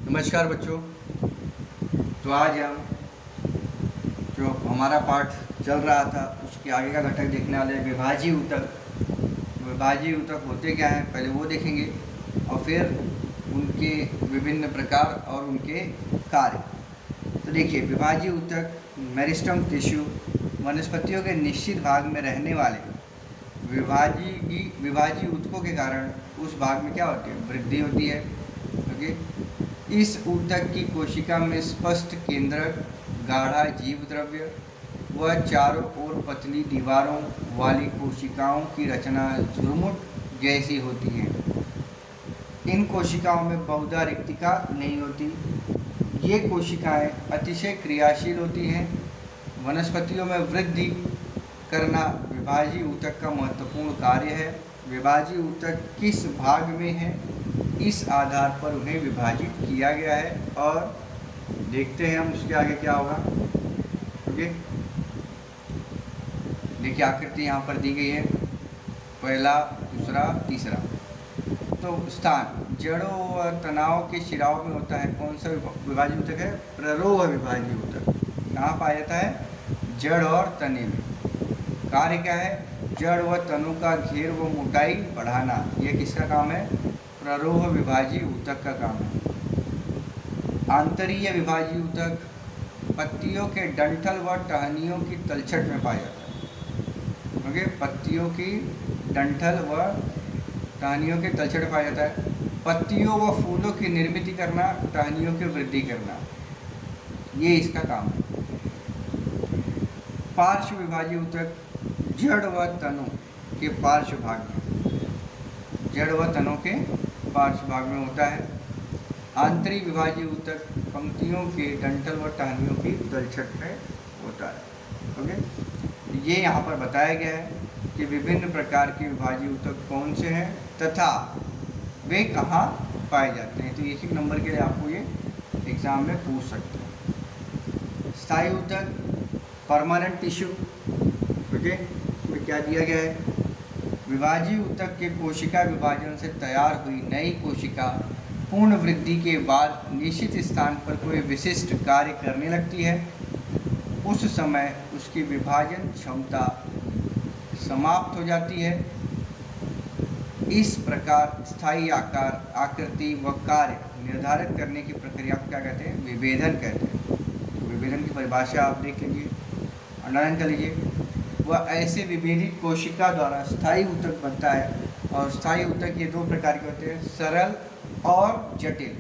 नमस्कार बच्चों। तो आज हम जो हमारा पाठ चल रहा था उसके आगे का घटक देखने वाले हैं विभाज्य ऊतक। विभाज्य ऊतक होते क्या हैं पहले वो देखेंगे और फिर उनके विभिन्न प्रकार और उनके कार्य। तो देखिए, विभाज्य ऊतक मेरिस्टम टिश्यू वनस्पतियों के निश्चित भाग में रहने वाले विभाज्य ऊतकों के कारण उस भाग में क्या होती है, वृद्धि होती है। ओके, इस ऊतक की कोशिका में स्पष्ट केंद्रक, गाढ़ा जीव द्रव्य व चारों ओर पतली दीवारों वाली कोशिकाओं की रचना झुरमुट जैसी होती है। इन कोशिकाओं में बहुधा रिक्तिका नहीं होती। ये कोशिकाएं अतिशय क्रियाशील होती हैं। वनस्पतियों में वृद्धि करना विभाज्य ऊतक का महत्वपूर्ण कार्य है। विभाज्य ऊतक किस भाग में है, इस आधार पर उन्हें विभाजित किया गया है और देखते हैं हम उसके आगे क्या होगा। ओके, देखिए आकृति यहाँ पर दी गई है, पहला, दूसरा, तीसरा। तो स्थान जड़ों व तनाव के शिराओं में होता है। कौन सा विभाज्य ऊतक है? प्ररोह विभाज्य ऊतक। कहाँ पाया जाता है? जड़ और तने में। कार्य क्या है? जड़ व तनों का घेर व मोटाई बढ़ाना। यह किसका काम है? प्ररोह विभाज्य ऊतक का काम है। आंतरीय विभाज्य ऊतक पत्तियों के डंठल व टहनियों की तलछट में पाया जाता है। ओके, पत्तियों की डंठल व टहनियों के तलछट में पाया जाता है। पत्तियों व फूलों की निर्मित करना, टहनियों की वृद्धि करना, ये इसका काम है। पार्श्व विभाज्य ऊतक जड़ व तनों के पार्श्व भाग में, जड़ व तनों के पार्श्व भाग में होता है। आंतरिक विभाज्य ऊतक पंक्तियों के डंठल व टहनियों की तलछट में होता है। ओके, ये यहाँ पर बताया गया है कि विभिन्न प्रकार के विभाज्य ऊतक कौन से हैं तथा वे कहाँ पाए जाते हैं। तो एक नंबर के लिए आपको ये एग्जाम में पूछ सकते हैं। स्थायी ऊतक परमानेंट टिश्यू। ओके, इसमें क्या दिया गया है? विभाज्य ऊतक के कोशिका विभाजन से तैयार हुई नई कोशिका पूर्ण वृद्धि के बाद निश्चित स्थान पर कोई विशिष्ट कार्य करने लगती है। उस समय उसकी विभाजन क्षमता समाप्त हो जाती है। इस प्रकार स्थायी आकार, आकृति व कार्य निर्धारित करने की प्रक्रिया को क्या कहते हैं? विभेदन कहते हैं। तो विभेदन की परिभाषा आप देख लीजिए, अंडरलाइन कर लीजिए। वह ऐसे विभेदित कोशिका द्वारा स्थायी ऊतक बनता है। और स्थायी ऊतक ये दो प्रकार के होते हैं, सरल और जटिल।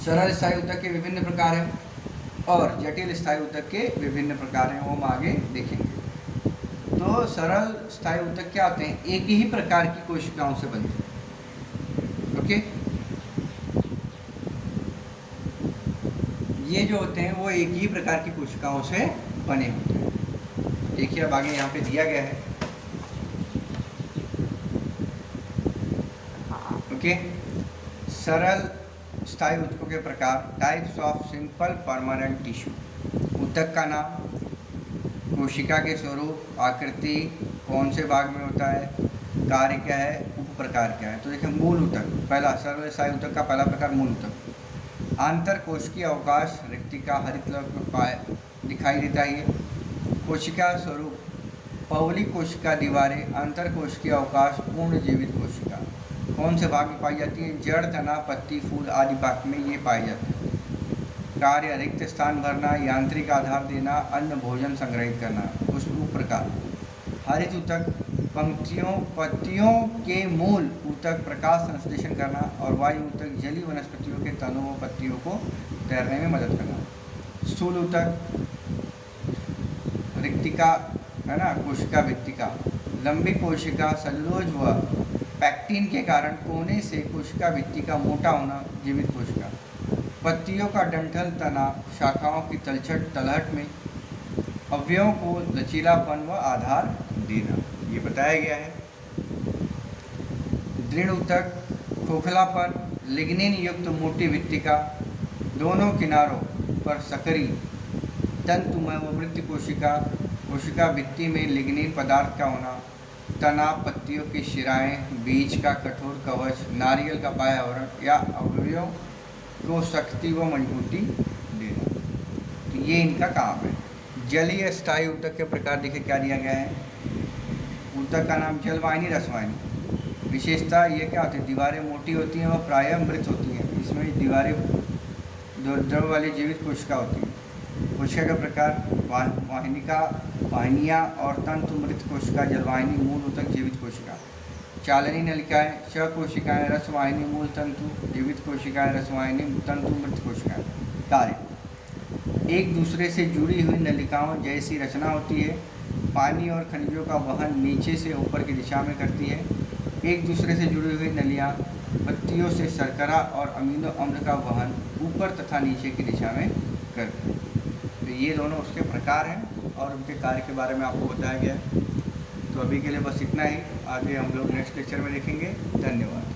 सरल स्थायी ऊतक के विभिन्न प्रकार हैं और जटिल स्थायी ऊतक के विभिन्न प्रकार हैं, वो हम आगे देखेंगे। तो सरल स्थायी ऊतक क्या होते हैं? एक ही प्रकार की कोशिकाओं से बनते हैं। ओके, ये जो होते हैं वो एक ही प्रकार की कोशिकाओं से बने होते हैं। देखिए अब आगे यहाँ पे दिया गया है। ओके, सरल स्थायी ऊतकों के प्रकार, types of simple permanent tissue. ऊतक का नाम, कोशिका के स्वरूप, आकृति, कौन से भाग में होता है, कार्य क्या है, उप प्रकार क्या है। तो देखिए, मूल ऊतक, पहला सरल स्थायी ऊतक का पहला प्रकार मूल ऊतक। आंतर कोशिकीय अवकाश रिक्तिका हरित कलर में पाए दिखाई देता है। कोशिका स्वरूप पवली कोशिका दीवारें, अंतर कोशिकीय अवकाश, पूर्ण जीवित कोशिका। कौन से भाग में पाई जाती है? जड़, तना, पत्ती, फूल आदि भाग में ये पाई जाती है। कार्य रिक्त स्थान भरना, यांत्रिक आधार देना, अन्न भोजन संग्रहित करना। उस प्रकार हरित ऊतक पत्तियों के मूल ऊतक प्रकाश संश्लेषण करना और वायु ऊतक जलीय वनस्पतियों के तनों व पत्तियों को तैरने में मदद करना। स्थूल ऊतक रिक्तिका है ना, कोशिका भित्तिका, लंबी कोशिका सेलुलोज व पैक्टिन के कारण कोने से कोशिका भित्तिका मोटा होना, जीवित कोशिका। पत्तियों का डंठल, तना, शाखाओं की तलछट, तलहट में अवयवों को लचीलापन व आधार देना, ये बताया गया है। दृढ़ ऊतक खोखलापन, लिग्निन युक्त मोटी भित्तिका, दोनों किनारों पर सकरी तंतुमय व मृत कोशिका, कोशिका भित्ति में लिग्निन पदार्थ का होना, तना, पत्तियों की शिराएं, बीज का कठोर कवच, नारियल का बाह्य आवरण या अवयवों को शक्ति व मजबूती देना। तो ये इनका काम है। जलीय स्थायी ऊतक के प्रकार देखिए क्या दिया गया है। ऊतक का नाम जलवाहिनी, रसवाहिनी। विशेषता ये क्या होती है, दीवारें मोटी होती हैं और प्रायः मृत होती हैं। इसमें दीवारें द्रव वाली जीवित कोशिका होती है। कोशिका का प्रकार वाहिनिका, वाहिनियाँ और तंतु मृत कोशिका, जलवाहिनी, मूल ऊतक, जीवित कोशिका। चालनी नलिकाएं, कोशिकाएं, रसवाहिनी, मूल तंतु, जीवित कोशिकाएं, रसवाहिनी, तंतु, मृत कोशिकाएं। कार्य: एक दूसरे से जुड़ी हुई नलिकाओं जैसी रचना होती है। पानी और खनिजों का वहन नीचे से ऊपर की दिशा में करती है। एक दूसरे से जुड़ी हुई नलियाँ पत्तियों से शर्करा और अमीनो अम्ल का वहन ऊपर तथा नीचे की दिशा में करती है। तो ये दोनों उसके प्रकार हैं और उनके कार्य के बारे में आपको बताया गया है। तो अभी के लिए बस इतना ही। आगे हम लोग नेक्स्ट लेक्चर में देखेंगे। धन्यवाद।